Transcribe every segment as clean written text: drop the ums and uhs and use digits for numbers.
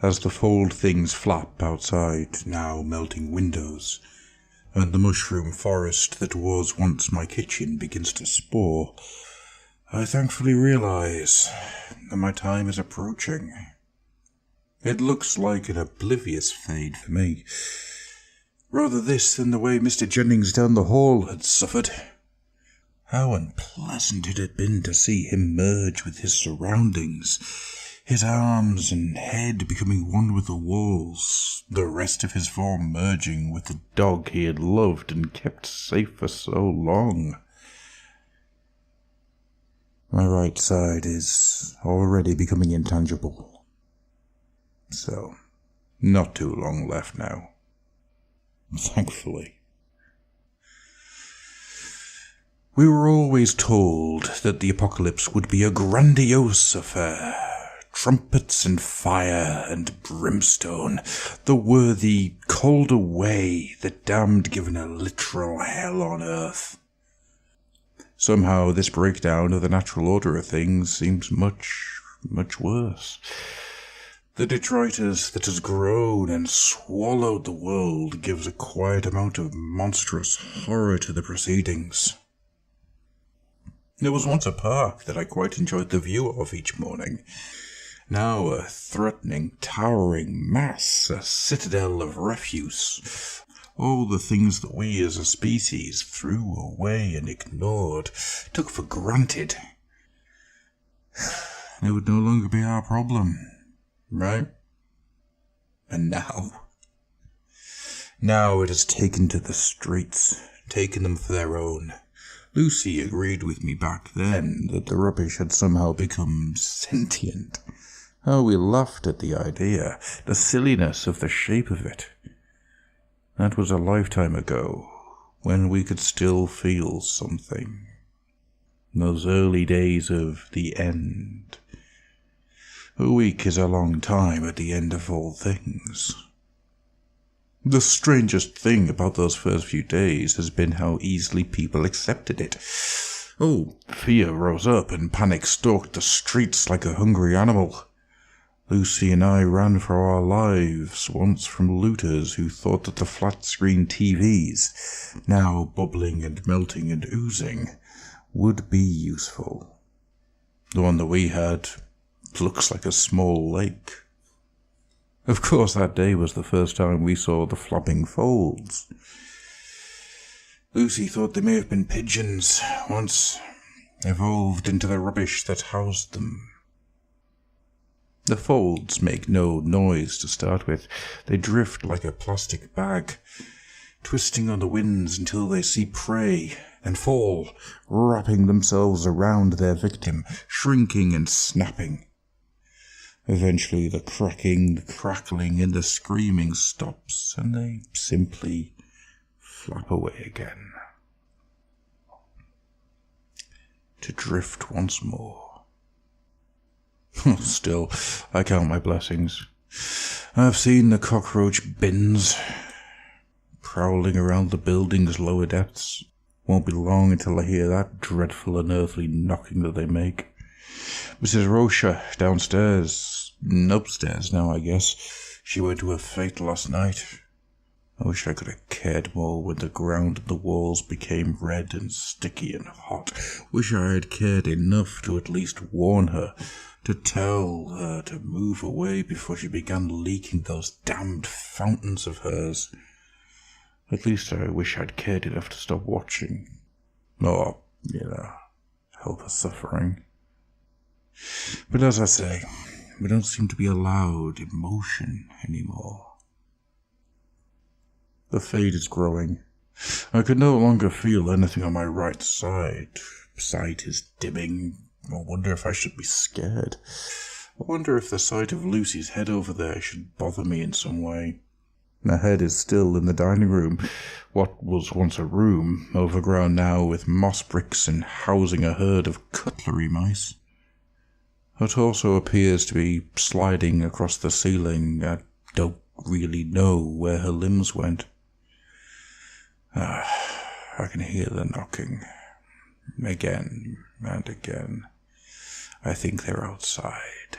as the fold things flap outside now melting windows, and the mushroom forest that was once my kitchen begins to spore, I thankfully realize that my time is approaching. It looks like an oblivious fade for me. Rather this than the way Mr. Jennings down the hall had suffered. How unpleasant it had been to see him merge with his surroundings, his arms and head becoming one with the walls, the rest of his form merging with the dog he had loved and kept safe for so long. My right side is already becoming intangible. So, not too long left now. Thankfully. We were always told that the apocalypse would be a grandiose affair. Trumpets and fire and brimstone, the worthy called away, the damned given a literal hell on earth. Somehow this breakdown of the natural order of things seems much, much worse. The detritus that has grown and swallowed the world gives a quiet amount of monstrous horror to the proceedings. There was once a park that I quite enjoyed the view of each morning. Now a threatening, towering mass, a citadel of refuse. All the things that we as a species threw away and ignored, took for granted. It would no longer be our problem, right? And now it has taken to the streets, taken them for their own. Lucy agreed with me back then that the rubbish had somehow become sentient. How we laughed at the idea, the silliness of the shape of it. That was a lifetime ago, when we could still feel something. Those early days of the end. A week is a long time at the end of all things. The strangest thing about those first few days has been how easily people accepted it. Oh, fear rose up and panic stalked the streets like a hungry animal. Lucy and I ran for our lives once from looters who thought that the flat-screen TVs, now bubbling and melting and oozing, would be useful. The one that we had looks like a small lake. Of course, that day was the first time we saw the flapping folds. Lucy thought they may have been pigeons, once evolved into the rubbish that housed them. The folds make no noise to start with. They drift like a plastic bag, twisting on the winds until they see prey and fall, wrapping themselves around their victim, shrinking and snapping. Eventually the cracking, the crackling, and the screaming stops, and they simply flap away again. To drift once more. Still, I count my blessings. I've seen the cockroach bins prowling around the building's lower depths. Won't be long until I hear that dreadful unearthly knocking that they make. Mrs. Rocha downstairs, upstairs now, I guess. She went to her fate last night. I wish I could have cared more when the ground and the walls became red and sticky and hot. Wish I had cared enough to at least warn her, to tell her to move away before she began leaking those damned fountains of hers. At least I wish I'd cared enough to stop watching. Or, help her suffering. But as I say, we don't seem to be allowed emotion anymore. The fade is growing. I could no longer feel anything on my right side. Sight is dimming. I wonder if I should be scared. I wonder if the sight of Lucy's head over there should bother me in some way. Her head is still in the dining room, what was once a room, overgrown now with moss bricks and housing a herd of cutlery mice. Her torso appears to be sliding across the ceiling. I don't really know where her limbs went. I can hear the knocking. Again and again. I think they're outside.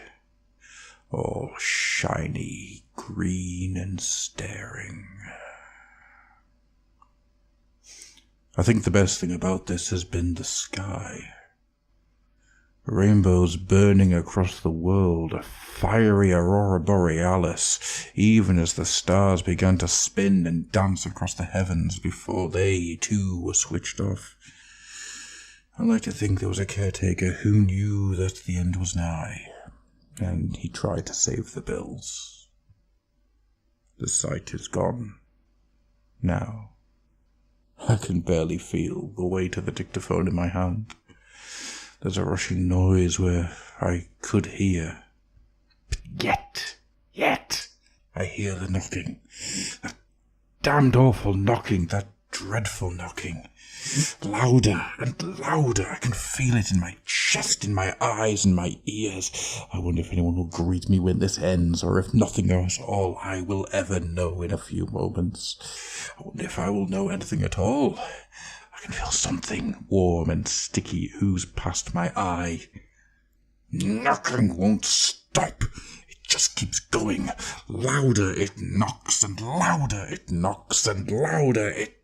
all shiny, green and staring. I think the best thing about this has been the sky. Rainbows burning across the world, a fiery aurora borealis, even as the stars began to spin and dance across the heavens before they, too, were switched off. I like to think there was a caretaker who knew that the end was nigh, and he tried to save the bills. The sight is gone. Now, I can barely feel the weight of the dictaphone in my hand. There's a rushing noise where I could hear. But yet, I hear the knocking. That damned awful knocking, that dreadful knocking. Louder and louder. I can feel it in my chest, in my eyes, and my ears. I wonder if anyone will greet me when this ends, or if nothing else all I will ever know in a few moments. I wonder if I will know anything at all. I can feel something warm and sticky ooze past my eye. Knocking won't stop. It just keeps going. Louder it knocks, and louder it knocks, and louder it